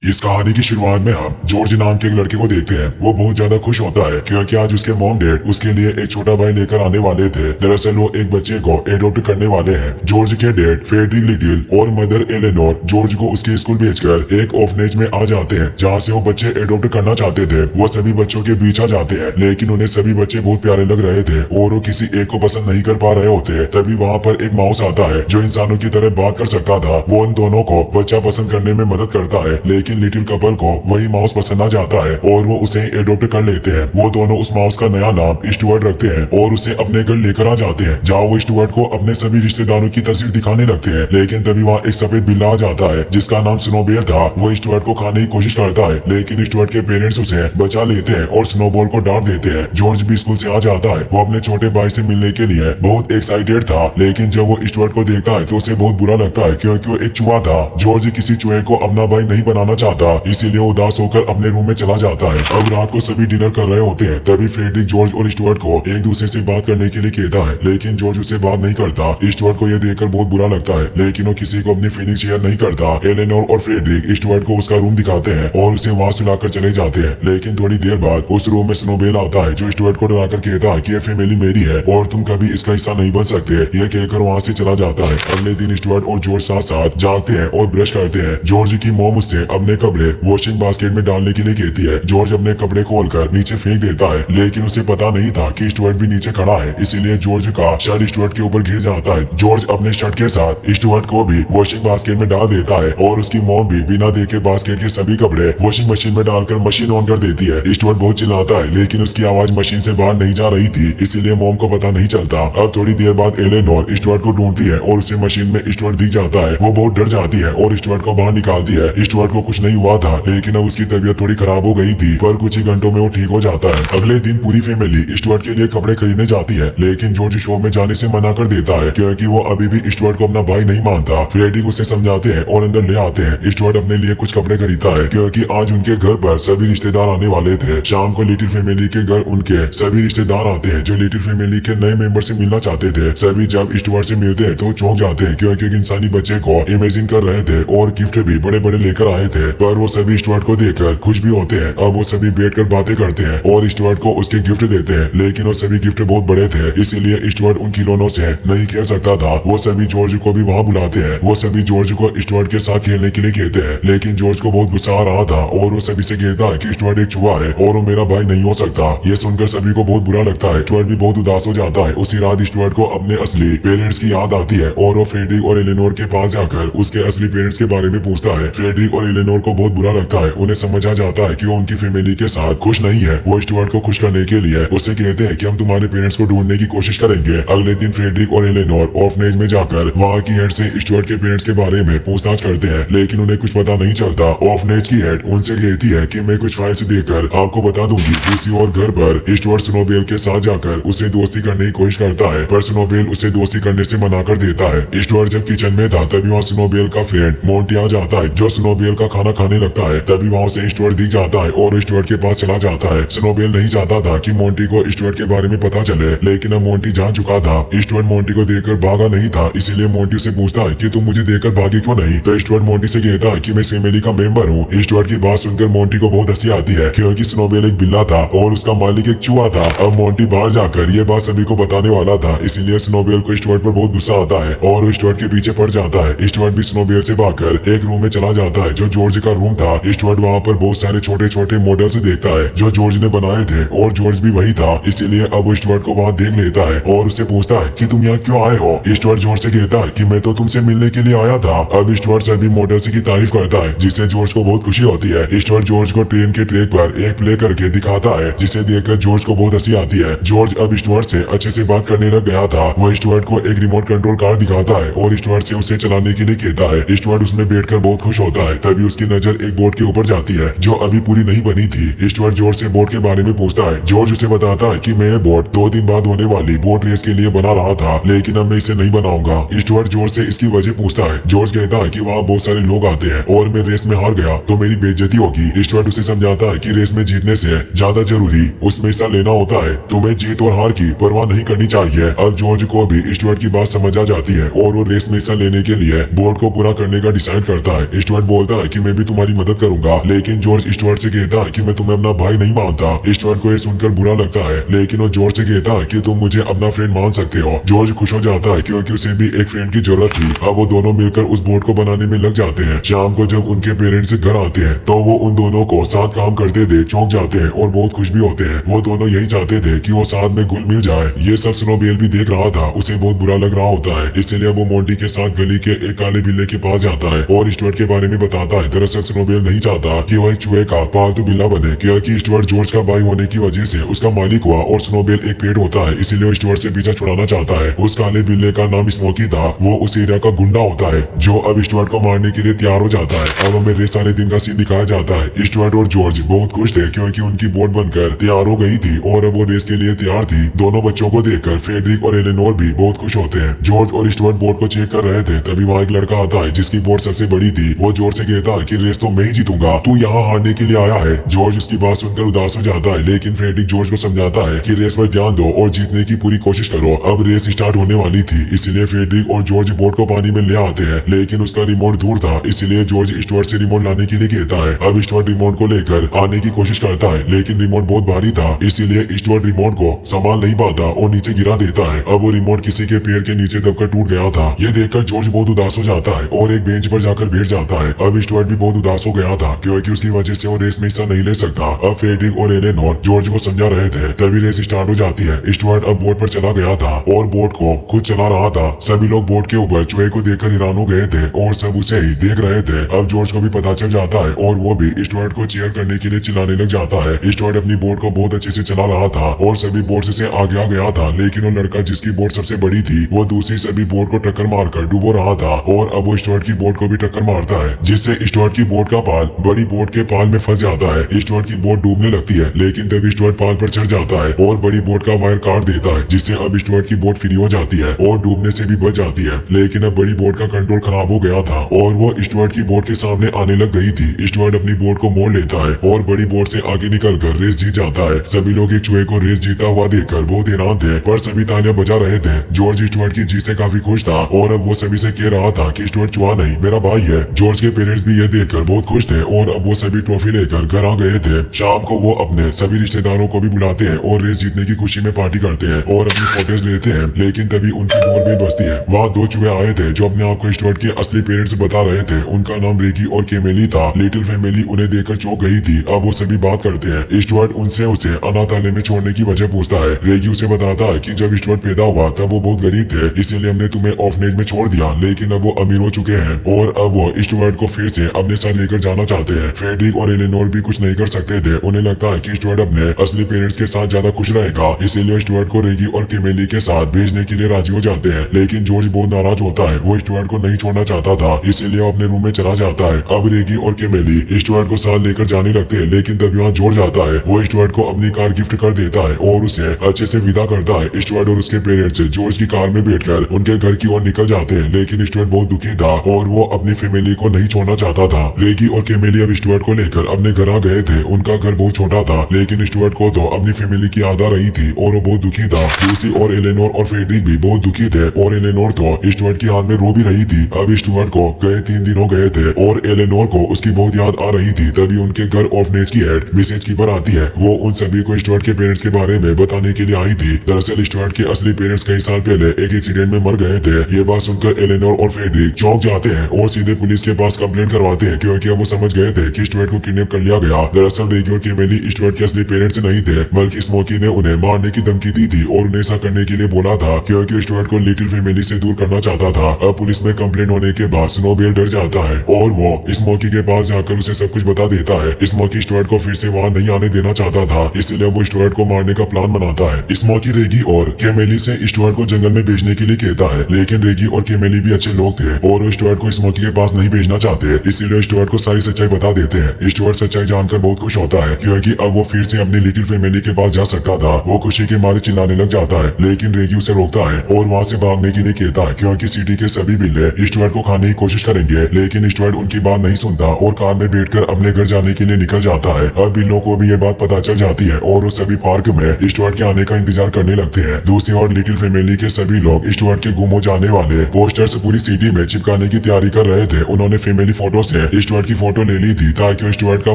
इस कहानी की शुरुआत में हम जॉर्ज नाम के एक लड़के को देखते हैं। वो बहुत ज्यादा खुश होता है क्योंकि आज उसके मॉम डैड उसके लिए एक छोटा भाई लेकर आने वाले थे। दरअसल वो एक बच्चे को एडॉप्ट करने वाले हैं। जॉर्ज के डैड फ्रेडरिक लिटिल और मदर एलेनोर जॉर्ज को उसके स्कूल भेजकर एक ऑर्फनेज में आ जाते हैं जहाँ से वो बच्चे एडॉप्ट करना चाहते थे। वो सभी बच्चों के बीच आ जाते हैं लेकिन उन्हें सभी बच्चे बहुत प्यारे लग रहे थे और वो किसी एक को पसंद नहीं कर पा रहे होते। तभी वहाँ पर एक माउस आता है जो इंसानों की तरह बात कर सकता था। वो उन दोनों को बच्चा पसंद करने में मदद करता है लेकिन लिटिल कपल को वही माउस पसंद आ जाता है और वो उसे एडॉप्ट कर लेते हैं। वो दोनों उस माउस का नया नाम स्टुअर्ट रखते हैं और उसे अपने घर लेकर आ जाते हैं जहाँ वो स्टुअर्ट को अपने सभी रिश्तेदारों की तस्वीर दिखाने लगते हैं। लेकिन तभी वहाँ एक सफेद बिल्ला आ जाता है जिसका नाम स्नोबेल था। वो स्टुअर्ट को खाने की कोशिश करता है लेकिन स्टुअर्ट के पेरेंट्स उसे बचा लेते हैं और स्नोबॉल को डांट देते हैं। जॉर्ज भी स्कूल से आ जाता है। वो अपने छोटे भाई से मिलने के लिए बहुत एक्साइटेड था लेकिन जब वो स्टुअर्ट को देखता है तो उसे बहुत बुरा लगता है क्योंकि वो एक चूहा था। जॉर्ज किसी चूहे को अपना भाई नहीं बनाना चाहता इसीलिए उदास होकर अपने रूम में चला जाता है। अब रात को सभी डिनर कर रहे होते हैं। तभी फ्रेडरिक जॉर्ज और स्टुअर्ट को एक दूसरे से बात करने के लिए कहता है लेकिन जॉर्ज उससे बात नहीं करता। स्टुअर्ट को यह देखकर बहुत बुरा लगता है लेकिन वो किसी को अपनी फीलिंग शेयर नहीं करता। एलेनोर और फ्रेडरिक स्टुअर्ट को उसका रूम दिखाते हैं और उसे वहां सुलाकर चले जाते हैं। लेकिन थोड़ी देर बाद उस रूम में स्नोबेल आता है जो स्टुअर्ट को डराकर कहता है कि ये फैमिली मेरी है और तुम कभी इसका हिस्सा नहीं बन सकते। यह कहकर वहां से चला जाता है। अगले दिन स्टुअर्ट और जॉर्ज साथ साथ जागते हैं और ब्रश करते हैं। जॉर्ज की मॉम उससे अपने कपड़े वॉशिंग बास्केट में डालने के लिए कहती है। जॉर्ज अपने कपड़े खोलकर नीचे फेंक देता है लेकिन उसे पता नहीं था कि स्टुअर्ट भी नीचे खड़ा है इसीलिए जॉर्ज का शर्ट स्टुअर्ट के ऊपर गिर जाता है। जॉर्ज अपने शर्ट के साथ स्टुअर्ट को भी वॉशिंग बास्केट में डाल देता है और उसकी मॉम भी बिना देखे बास्केट के सभी कपड़े वॉशिंग मशीन में डालकर मशीन ऑन कर देती है। स्टुअर्ट बहुत चिल्लाता है लेकिन उसकी आवाज मशीन से बाहर नहीं जा रही थी इसीलिए मॉम को पता नहीं चलता। अब थोड़ी देर बाद एलेनोर स्टुअर्ट को ढूंढती है और उसे मशीन में स्टुअर्ट दिख जाता है। वो बहुत डर जाती है और स्टुअर्ट को बाहर निकालती है। स्टुअर्ट को कुछ नहीं हुआ था लेकिन अब उसकी तबीयत थोड़ी खराब हो गई थी पर कुछ ही घंटों में वो ठीक हो जाता है। अगले दिन पूरी फैमिली स्टुअर्ट के लिए कपड़े खरीदने जाती है लेकिन जॉर्ज शो में जाने से मना कर देता है क्योंकि वो अभी भी स्टुअर्ट को अपना भाई नहीं मानता। फ्रेडरिक उसे समझाते हैं और अंदर ले आते हैं। स्टुअर्ट अपने लिए कुछ कपड़े खरीदता है क्योंकि आज उनके घर पर सभी रिश्तेदार आने वाले थे। शाम को लिटिल फैमिली के घर उनके सभी रिश्तेदार आते हैं जो लिटिल फैमिली के नए मेंबर से मिलना चाहते थे। सभी जब स्टुअर्ट से मिलते हैं तो चौंक जाते हैं क्योंकि एक इंसानी बच्चे को इमेजिन कर रहे थे और गिफ्ट भी बड़े बड़े लेकर आए थे। पर वो सभी स्टुअर्ट को देखकर खुश भी होते हैं। अब वो सभी बैठकर बातें करते हैं और स्टुअर्ट को उसके गिफ्ट देते हैं लेकिन वो सभी गिफ्ट बहुत बड़े थे इसीलिए स्टुअर्ट उन खिलौनों से नहीं खेल सकता था। वो सभी जॉर्ज को भी वहाँ बुलाते हैं। वो सभी जॉर्ज को स्टुअर्ट के साथ खेलने के लिए कहते हैं लेकिन जॉर्ज को बहुत गुस्सा आ रहा था और वो सभी से कहता है कि स्टुअर्ट एक चूहा है और वो मेरा भाई नहीं हो सकता। ये सुनकर सभी को बहुत बुरा लगता है। स्टुअर्ट भी बहुत उदास हो जाता है। उसी रात स्टुअर्ट को अपने असली पेरेंट्स की याद आती है और वो फ्रेडरिक और एलेनोर के पास जाकर उसके असली पेरेंट्स के बारे में पूछता है। फ्रेडरिक और एलेनोर को बहुत बुरा लगता है। उन्हें समझ आ जाता है कि वो उनकी फैमिली के साथ खुश नहीं है। वो स्टुअर्ट को खुश करने के लिए उससे कहते हैं कि हम तुम्हारे पेरेंट्स को ढूंढने की कोशिश करेंगे। अगले दिन फ्रेडरिक और एलेनोर ऑर्फनेज में जाकर वहाँ की हेड से स्टुअर्ट के पेरेंट्स के बारे में पूछताछ करते हैं लेकिन उन्हें कुछ पता नहीं चलता। ऑर्फनेज की हेड उनसे कहती है कि मैं कुछ फाइल्स देखकर आपको बता दूंगी। दूसरी ओर घर पर स्टुअर्ट स्नोबेल के साथ जाकर उसे दोस्ती करने की कोशिश करता है पर स्नोबेल उसे दोस्ती करने से मना कर देता है। स्टुअर्ट जब किचन में था तभी वहाँ स्नोबेल का फ्रेंड मोंटी आ जाता है जो स्नोबेल का खाना खाने लगता है। तभी वहाँ से स्टुअर्ट दिख जाता है और स्टुअर्ट के पास चला जाता है। स्नोबेल नहीं चाहता था कि मोंटी को स्टुअर्ट के बारे में पता चले लेकिन अब मोंटी जान चुका था। स्टुअर्ट मोंटी को देखकर भागा नहीं था इसीलिए मोंटी से पूछता है कि तुम मुझे देखकर भागे क्यों नहीं। तो स्टुअर्ट मोंटी से कहता है कि मैं इस फैमिली का मेंबर हूँ। स्टुअर्ट की बात सुनकर मोंटी को बहुत हंसी आती है क्योंकि स्नोबेल एक बिल्ला था और उसका मालिक एक चूहा था। अब मोंटी बाहर जाकर ये बात सभी को बताने वाला था इसीलिए स्नोबेल को स्टुअर्ट पर बहुत गुस्सा आता है और वो स्टुअर्ट के पीछे पड़ जाता है। स्टुअर्ट भी स्नोबेल से भागकर एक रूम में चला जाता है जो जॉर्ज का रूम था। स्टुअर्ट वहाँ पर बहुत सारे छोटे छोटे मॉडल्स देखता है जो जॉर्ज ने बनाए थे और जॉर्ज भी वही था इसीलिए अब वो स्टुअर्ट को वहाँ देख लेता है और उससे पूछता है कि तुम यहाँ क्यों आए हो। स्टुअर्ट जॉर्ज से कहता है कि मैं तो तुमसे मिलने के लिए आया था। अब स्टुअर्ट सभी मॉडल्स की तारीफ करता है जिससे जॉर्ज को बहुत खुशी होती है। स्टुअर्ट जॉर्ज को ट्रेन के ट्रैक पर एक प्ले करके दिखाता है जिसे देखकर जॉर्ज को बहुत हंसी आती है। जॉर्ज अब स्टुअर्ट से अच्छे से बात करने लग गया था। वो स्टुअर्ट को एक रिमोट कंट्रोल कार दिखाता है और स्टुअर्ट से उसे चलाने के लिए कहता है। स्टुअर्ट उसमें बैठकर बहुत खुश होता है। तभी उसकी नजर एक बोट के ऊपर जाती है जो अभी पूरी नहीं बनी थी। स्टुअर्ट जॉर्ज से बोट के बारे में पूछता है। जॉर्ज उसे बताता है कि मैं ये बोट 2 दिन बाद होने वाली बोट रेस के लिए बना रहा था लेकिन अब मैं इसे नहीं बनाऊंगा। स्टुअर्ट जॉर्ज से इसकी वजह पूछता है। जॉर्ज कहता है कि वहाँ बहुत सारे लोग आते हैं और मैं रेस में हार गया तो मेरी बेइज्जती होगी। स्टुअर्ट उसे समझाता है कि रेस में जीतने से ज्यादा जरूरी उसमें हिस्सा लेना होता है। तुम्हें जीत और हार की परवाह नहीं करनी चाहिए। अब जॉर्ज को भी स्टुअर्ट की बात समझ आ जाती है और वो रेस में हिस्सा लेने के लिए बोर्ड को पूरा करने का डिसाइड करता है। स्टुअर्ट बोलता है कि मैं भी तुम्हारी मदद करूंगा। लेकिन जॉर्ज स्टुअर्ट से कहता है कि मैं तुम्हें अपना भाई नहीं मानता। स्टुअर्ट को ये सुनकर बुरा लगता है, लेकिन वो जॉर्ज से कहता है कि तुम मुझे अपना फ्रेंड मान सकते हो। जॉर्ज खुश हो जाता है क्योंकि उसे भी एक फ्रेंड की जरूरत थी। अब वो दोनों मिलकर उस बोट को बनाने में लग जाते हैं। शाम को जब उनके पेरेंट्स घर आते हैं तो वो उन दोनों को साथ काम करते देख चौंक जाते हैं और बहुत खुश भी होते हैं। वो दोनों यही चाहते थे कि वो साथ में घुल मिल जाए। ये सब स्नोबेल भी देख रहा था, उसे बहुत बुरा लग रहा होता है, इसलिए वो मोंटी के साथ गली के एक काले बिल्ले के पास जाता है और स्टुअर्ट के बारे में बताता है। दरअसल स्नोबेल नहीं चाहता कि वो एक चूहे का पालतू बिल्ला बने, क्योंकि स्टुअर्ट जॉर्ज का भाई होने की वजह से उसका मालिक हुआ और स्नोबेल एक पेट होता है, इसीलिए वो स्टुअर्ट से पीछा छुड़ाना चाहता है। उस काले बिल्ले का नाम स्मोकी था। वो उस एरिया का गुंडा होता है जो अब स्टुअर्ट को मारने के लिए तैयार हो जाता है। अब हमें रेस सारे दिन का सीन दिखाया जाता है। स्टुअर्ट और जॉर्ज बहुत खुश थे क्योंकि उनकी बोट बनकर तैयार हो गई थी और अब वो रेस के लिए तैयार थी। दोनों बच्चों को देखकर फ्रेडरिक और एलेनोर भी बहुत खुश होते हैं। जॉर्ज और स्टुअर्ट बोट को चेक कर रहे थे, तभी वहाँ एक लड़का आता है जिसकी बोट सबसे बड़ी थी। वो जॉर्ज से कहता है कि रेस तो मैं ही जीतूंगा, तू यहाँ हारने के लिए आया है। जॉर्ज उसकी बात सुनकर उदास हो जाता है, लेकिन फ्रेडरिक जॉर्ज को समझाता है कि रेस पर ध्यान दो और जीतने की पूरी कोशिश करो। अब रेस स्टार्ट होने वाली थी, इसलिए फ्रेडरिक और जॉर्ज बोट को पानी में ले आते हैं, लेकिन उसका रिमोट दूर था, इसलिए जॉर्ज स्टुअर्ट से रिमोट लाने के लिए कहता है। अब स्टुअर्ट रिमोट को लेकर आने की कोशिश करता है, लेकिन रिमोट बहुत भारी था, इसीलिए स्टुअर्ट रिमोट को संभाल नहीं पाता और नीचे गिरा देता है। अब वो रिमोट किसी के पैर के नीचे दबकर टूट गया था। ये देखकर जॉर्ज बहुत उदास हो जाता है और एक बेंच पर जाकर बैठ जाता है। अब स्टुअर्ट भी बहुत उदास हो गया था क्योंकि उसकी वजह से वो रेस में हिस्सा नहीं ले सकता। अब फ्रेडरिक और एलेनोर जॉर्ज को समझा रहे थे, तभी रेस स्टार्ट हो जाती है। स्टुअर्ट अब बोट पर चला गया था और बोट को खुद चला रहा था। सभी लोग बोट के ऊपर चूहे को देखकर हैरान हो गए थे और सब उसे ही देख रहे थे। अब जॉर्ज को भी पता चल जाता है और वो भी स्टुअर्ट को चीयर करने के लिए चिल्लाने लग जाता है। स्टुअर्ट अपनी बोट को बहुत अच्छे से चला रहा था और सभी बोट से आगे आ गया था, लेकिन वो लड़का जिसकी बोट सबसे बड़ी थी वो दूसरी सभी बोट को टक्कर मारकर डूबो रहा था और अब वो स्टुअर्ट की बोट को भी टक्कर मारता है, जिससे स्टुअर्ट की बोट का पाल बड़ी बोट के पाल में फंस जाता है। स्टुअर्ट की बोट डूबने लगती है, लेकिन तभी स्टुअर्ट पाल पर चढ़ जाता है और बड़ी बोट का वायर काट देता है, जिससे अब स्टुअर्ट की बोट फ्री हो जाती है और डूबने से भी बच जाती है। लेकिन अब बड़ी बोट का कंट्रोल खराब हो गया था और वो स्टुअर्ट की बोट के सामने आने लग गई थी। स्टुअर्ट अपनी बोट को मोड़ लेता है और बड़ी बोट से आगे निकलकर रेस जीत जाता है। सभी लोग एक चूहे को रेस जीता हुआ देखकर बहुत हैरान थे, पर सभी तालियां बजा रहे थे। जॉर्ज स्टुअर्ट की जीत से काफी खुश था और अब वो सभी से कह रहा था कि स्टुअर्ट चूहा नहीं, मेरा भाई है। जॉर्ज के पेरेंट्स भी ये देखकर बहुत खुश थे और अब वो सभी ट्रॉफी लेकर घर आ गए थे। शाम को वो अपने सभी रिश्तेदारों को भी बुलाते हैं और रेस जीतने की खुशी में पार्टी करते हैं और अपनी फोटोज लेते हैं, लेकिन तभी उनकी डोरबेल बजती है। वहाँ दो चूहे आए थे जो अपने आप को स्टुअर्ट के असली पेरेंट्स बता रहे थे। उनका नाम रेगी और केमेली था। लिटिल फैमिली उन्हें देखकर चौंक गई थी। अब वो सभी बात करते हैं। स्टुअर्ट उनसे उसे अनाथालय में छोड़ने की वजह पूछता है। रेगी उसे बताता है कि जब स्टुअर्ट पैदा हुआ तब वो बहुत गरीब थे, इसीलिए हमने तुम्हें ऑर्फनेज में छोड़ दिया, लेकिन अब वो अमीर हो चुके हैं और अब वो स्टुअर्ट को फिर से अपने साथ लेकर जाना चाहते हैं। फ्रेडरिक और एलेनोर भी कुछ नहीं कर सकते थे। उन्हें लगता है कि स्टुअर्ट अपने असली पेरेंट्स के साथ ज्यादा खुश रहेगा, इसीलिए स्टुअर्ट को रेगी और केमेली के साथ भेजने के लिए राजी हो जाते हैं। लेकिन जॉर्ज बहुत नाराज होता है। वो स्टुअर्ट को नहीं छोड़ना चाहता था, इसीलिए वो अपने रूम में चला जाता है। अब रेगी और केमेली स्टुअर्ट को साथ लेकर जाने लगते हैं, लेकिन तभी वहाँ जॉर्ज आता है। वो स्टुअर्ट को अपनी कार गिफ्ट कर देता है और उसे अच्छे से विदा करता है। स्टुअर्ट और उसके पेरेंट्स जॉर्ज की कार में बैठकर उनके घर की ओर निकल जाते हैं, लेकिन स्टुअर्ट बहुत दुखी था और वो अपनी फैमिली को नहीं छोड़ना चाहता था। रेगी और केमेली अब स्टुअर्ट को लेकर अपने घर आ गए थे। उनका घर बहुत छोटा था, लेकिन स्टुअर्ट को तो अपनी फैमिली की याद आ रही थी और वो बहुत दुखी था। लूसी और एलेनोर और फ्रेडरिक भी बहुत दुखी थे और एलेनोर तो स्टुअर्ट की याद में रो भी रही थी। अब स्टुअर्ट को गए 3 दिन हो गए थे और एलेनोर को उसकी बहुत याद आ रही थी। तभी उनके घर ऑर्फनेज की हेड मिसेज कीपर आती है। वो उन सभी को स्टुअर्ट के पेरेंट्स के बारे में बताने के लिए आई थी। दरअसल स्टुअर्ट के असली पेरेंट्स कई साल पहले एक एक्सीडेंट में मर गए थे। ये बात सुनकर एलेनोर और फ्रेडरिक चौंक जाते हैं और सीधे पुलिस के पास कंप्लेंट करवाते हैं, क्योंकि अब वो समझ गए थे कि स्टुअर्ट को किडनैप कर लिया गया। दरअसल रेगी और केमेली स्टुअर्ट के असली पेरेंट्स नहीं थे, बल्कि स्मोकी ने उन्हें मारने की धमकी दी थी और उन्हें ऐसा करने के लिए बोला था क्योंकि स्टुअर्ट को लिटिल फैमिली से दूर करना चाहता था। अब पुलिस में कंप्लेंट होने के बाद स्नोबेल डर जाता है और वो स्मोकी के पास जाकर उसे सब कुछ बता देता है। स्मोकी स्टुअर्ट को फिर से वहाँ नहीं आने देना चाहता था, इसलिए वो स्टुअर्ट को मारने का प्लान बनाता है। स्मोकी रेगी और केमेली से स्टुअर्ट को जंगल में भेजने के लिए कहता है, लेकिन रेगी और केमेली भी अच्छे लोग थे और वो स्टुअर्ट को स्मोकी के पास नहीं भेजना चाहते, इसीलिए स्टुअर्ट को सारी सच्चाई बता देते हैं। स्टुअर्ट सच्चाई जानकर बहुत खुश होता है क्योंकि अब वो फिर से अपनी लिटिल फैमिली के पास जा सकता था। वो खुशी के मारे चिल्लाने लग जाता है, लेकिन रेगी उसे रोकता है और वहाँ से भागने के लिए कहता है क्योंकि सिटी के सभी बिल्ले स्टुअर्ट को खाने की कोशिश करेंगे। लेकिन स्टुअर्ट उनकी बात नहीं सुनता और कार में बैठकर अपने घर जाने के लिए निकल जाता है। अब बिल्लों को भी ये बात पता चल जाती है और वो सभी पार्क में स्टुअर्ट के आने का इंतजार करने लगते हैं। दूसरी ओर लिटिल फैमिली के सभी लोग स्टुअर्ट के गुम हो जाने वाले पोस्टर्स पूरी सिटी में चिपकाने की तैयारी कर रहे थे। उन्होंने फैमिली फोटो से ने स्टुअर्ट की फोटो ले ली थी ताकि वो स्टुअर्ट का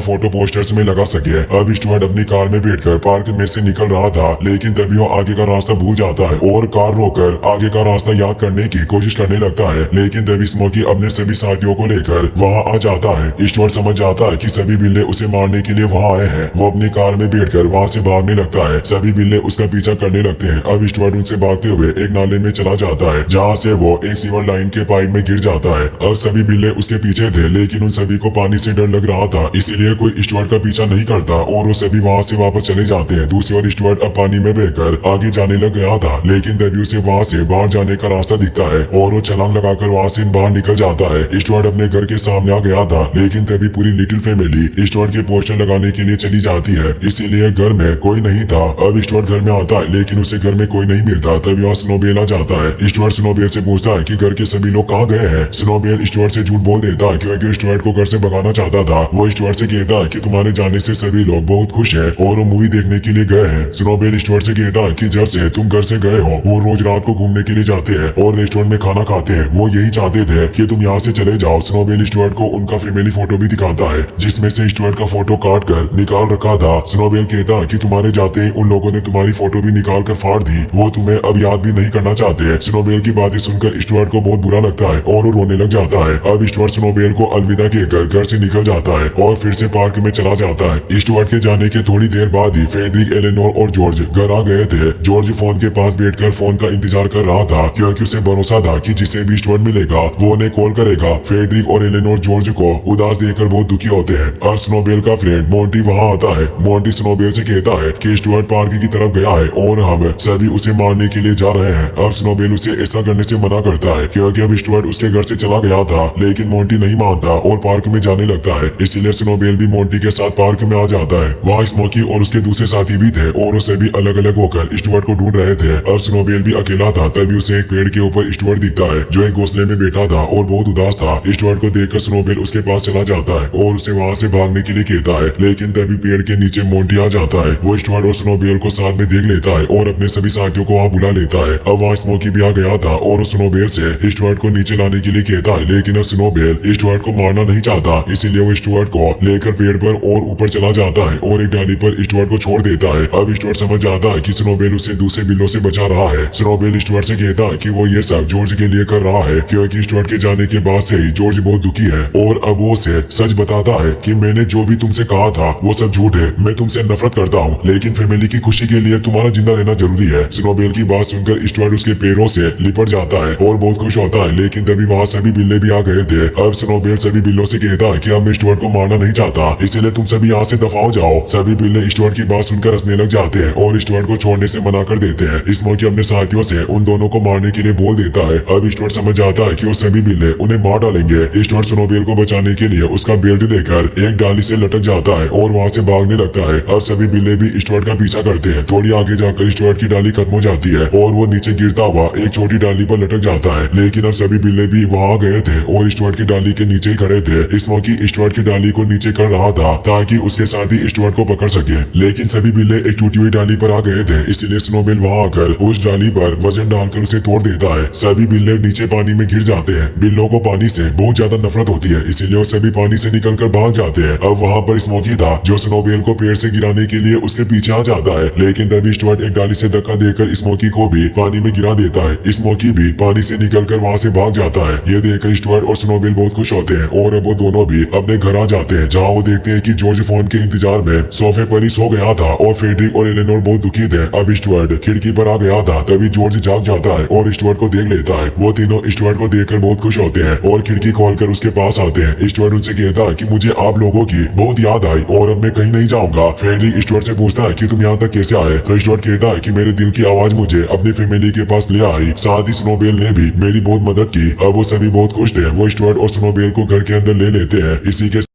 फोटो पोस्टर्स में लगा सके। अब स्टुअर्ट अपनी कार में बैठकर पार्क में से निकल रहा था, लेकिन तभी वो आगे का रास्ता भूल जाता है और कार रोककर आगे का रास्ता याद करने की कोशिश करने लगता है। लेकिन तभी स्मोकी अपने सभी साथियों को लेकर वहाँ आ जाता है। स्टुअर्ट समझ जाता है कि सभी बिल्ले उसे मारने के लिए वहाँ आए हैं। वो अपनी कार में बैठकर वहाँ से भागने लगता है। सभी बिल्ले उसका पीछा करने लगते हैं। अब स्टुअर्ट उनसे भागते हुए एक नाले में चला जाता है, जहाँ से वो एक सीवर लाइन के पाइप में गिर जाता है। अब सभी बिल्ले उसके पीछे थे, लेकिन उन सभी को पानी से डर लग रहा था, इसीलिए कोई स्टुअर्ट का पीछा नहीं करता और वो सभी वहाँ से वापस चले जाते हैं। दूसरी ओर स्टुअर्ट अब पानी में बहकर आगे जाने लग गया था, लेकिन तभी उसे वहाँ से बाहर जाने का रास्ता दिखता है और वो छलांग लगाकर वहाँ से बाहर निकल जाता है। स्टुअर्ट अपने घर के सामने आ गया था, लेकिन तभी पूरी लिटिल फैमिली स्टुअर्ट के पोस्टर लगाने के लिए चली जाती है, इसीलिए घर में कोई नहीं था। अब स्टुअर्ट घर में आता है, लेकिन उसे घर में कोई नहीं मिलता। तभी वहाँ स्नोबेल आ जाता है। स्टुअर्ट स्नोबेल से पूछता है कि घर के सभी लोग कहाँ गए हैं। स्नोबेल स्टुअर्ट से झूठ बोल देता है क्योंकि स्टुअर्ट को घर से भगाना चाहता था। वो स्टुअर्ट से कहता है कि तुम्हारे जाने से सभी लोग बहुत खुश हैं और वो मूवी देखने के लिए गए हैं। स्नोबेल स्टुअर्ट से कहता है कि जब से तुम घर से गए हो वो रोज रात को घूमने के लिए जाते हैं और रेस्टोरेंट में खाना खाते हैं। वो यही चाहते थे कि तुम यहाँ से चले जाओ। स्नोबेल स्टुअर्ट को उनका फैमिली फोटो भी दिखाता है, जिसमें से स्टुअर्ट का फोटो काट कर निकाल रखा था। स्नोबेल कहता है कि तुम्हारे जाते ही उन लोगों ने तुम्हारी फोटो भी निकाल कर फाड़ दी, वो तुम्हें अब याद भी नहीं करना चाहते। स्नोबेल की बातें सुनकर स्टुअर्ट को बहुत बुरा लगता है और वो रोने लग जाता है। अब स्टुअर्ट स्नोबेल को अलविदा कहकर घर से निकल जाता है और फिर से पार्क में चला जाता है। स्टुअर्ट के जाने के थोड़ी देर बाद ही फ्रेडरिक, एलेनोर और जॉर्ज घर आ गए थे। जॉर्ज फोन के पास बैठकर फोन का इंतजार कर रहा था क्योंकि उसे भरोसा था कि जिसे भी स्टुअर्ट मिलेगा वो उन्हें कॉल करेगा। फ्रेडरिक और एलेनोर जॉर्ज को उदास देखकर बहुत दुखी होते हैं। अब स्नोबेल का फ्रेंड मोंटी वहाँ आता है। मोंटी स्नोबेल से कहता है कि स्टुअर्ट पार्क की तरफ गया है और हम सभी उसे मारने के लिए जा रहे हैं। अब स्नोबेल उसे ऐसा करने से मना करता है क्योंकि अब स्टुअर्ट उसके घर से चला गया था, लेकिन मोंटी नहीं मानता और पार्क में जाने लगता है। इसलिए स्नोबेल भी मोंटी के साथ पार्क में आ जाता है। वहाँ स्मोकी और उसके दूसरे साथी भी थे और वो सभी अलग अलग होकर स्टुअर्ट को ढूंढ रहे थे। अब स्नोबेल भी अकेला था। तभी उसे एक पेड़ के ऊपर स्टुअर्ट दिखता है जो एक घोंसले में बैठा था और बहुत उदास था। स्टुअर्ट को देखकर स्नोबेल उसके पास चला जाता है और उसे वहाँ से भागने के लिए कहता है, लेकिन तभी पेड़ के नीचे मोंटी आ जाता है। वो स्टुअर्ट और स्नोबेल को साथ में देख लेता है और अपने सभी साथियों को वहाँ बुला लेता है। अब वहाँ स्मोकी भी आ गया था और स्नोबेल से स्टुअर्ट को नीचे लाने के लिए कहता है, लेकिन अब स्नोबेल स्टुअर्ट को मारना नहीं चाहता, इसीलिए वो स्टुअर्ट को लेकर पेड़ पर और ऊपर चला जाता है और एक डाली पर स्टुअर्ट को छोड़ देता है। अब स्टुअर्ट समझ जाता है कि स्नोबेल उसे दूसरे बिल्लों से बचा रहा है। स्नोबेल स्टुअर्ट से कहता है कि वो ये सब जॉर्ज के लिए कर रहा है क्योंकि स्टुअर्ट के जाने के बाद से ही जॉर्ज बहुत दुखी है और अब वो उसे सच बताता है कि मैंने जो भी तुमसे कहा था वो सब झूठ है। मैं तुमसे नफरत करता हूँ, लेकिन फैमिली की खुशी के लिए तुम्हारा जिंदा रहना जरूरी है। स्नोबेल की बात सुनकर स्टुअर्ट उसके पैरों से लिपट जाता है और बहुत खुश होता है, लेकिन तभी वहाँ सभी बिल्ले भी आ गए थे। अब स्नोबेल सभी बिल्लों से कहता है कि अब मैं स्टुअर्ट को मारना नहीं चाहता, इसलिए तुम सभी यहाँ से दफा हो जाओ। सभी बिल्ले स्टुअर्ट की बात सुनकर हंसने लग जाते हैं और स्टुअर्ट को छोड़ने से मना कर देते हैं। स्मोकी अपने साथियों से उन दोनों को मारने के लिए बोल देता है। अब स्टुअर्ट समझ जाता है कि वो सभी बिल्ले उन्हें मार डालेंगे। स्टुअर्ट स्नोबेल को बचाने के लिए उसका बेल्ट लेकर एक डाली से लटक जाता है और वहाँ से भागने लगता है। अब सभी बिल्ले भी स्टुअर्ट का पीछा करते हैं। थोड़ी आगे जाकर स्टुअर्ट की डाली खत्म हो जाती है और वो नीचे गिरता हुआ एक छोटी डाली पर लटक जाता है, लेकिन अब सभी बिल्ले भी वहाँ गए थे और स्टुअर्ट की डाली के नीचे ही खड़े थे। स्मोकी स्टुअर्ट की डाली को नीचे कर रहा था ताकि उसके साथ ही स्टुअर्ट को पकड़ सके, लेकिन सभी बिल्ले एक टूटी हुई डाली पर आ गए थे, इसलिए स्नोबेल वहाँ आकर उस डाली पर वजन डालकर उसे तोड़ देता है। सभी बिल्ले नीचे पानी में गिर जाते हैं। बिल्लों को पानी से बहुत ज्यादा नफरत होती है, इसीलिए वो सभी पानी से निकलकर भाग जाते हैं। अब वहाँ पर स्मोकी था जो स्नोबेल को पेड़ से गिराने के लिए उसके पीछे आ जाता है, लेकिन तभी स्टुअर्ट एक डाली से धक्का देकर स्मोकी को भी पानी में गिरा देता है। स्मोकी भी पानी से निकलकर वहाँ से भाग जाता है। ये देखकर स्टुअर्ट और स्नोबेल बहुत खुश होते हैं और अब वो दोनों भी अपने घर आ जाते हैं, जहाँ वो देखते हैं कि जॉर्ज फोन के इंतजार में सोफे पर ही सो गया था और फ्रेडरिक और एलेनोर बहुत दुखी थे। अब स्टुअर्ट खिड़की पर आ गया था, तभी जॉर्ज जाग जाता है और स्टुअर्ट को देख लेता है। वो तीनों स्टुअर्ट को देखकर बहुत खुश होते हैं और खिड़की खोलकर उसके पास आते हैं। स्टुअर्ट उनसे कहता है कि मुझे आप लोगों की बहुत याद आई और अब मैं कहीं नहीं जाऊंगा। फ्रेडरिक स्टुअर्ट से पूछता है कि तुम यहाँ तक कैसे आए, तो स्टुअर्ट कहता है कि मेरे दिल की आवाज मुझे अपनी फैमिली के पास ले आई, साथ ही स्नोबेल ने भी मेरी बहुत मदद की। अब वो सभी बहुत खुश थे। वो स्टुअर्ट और स्नोबेल को घर के अंदर ले लेते हैं। इसी के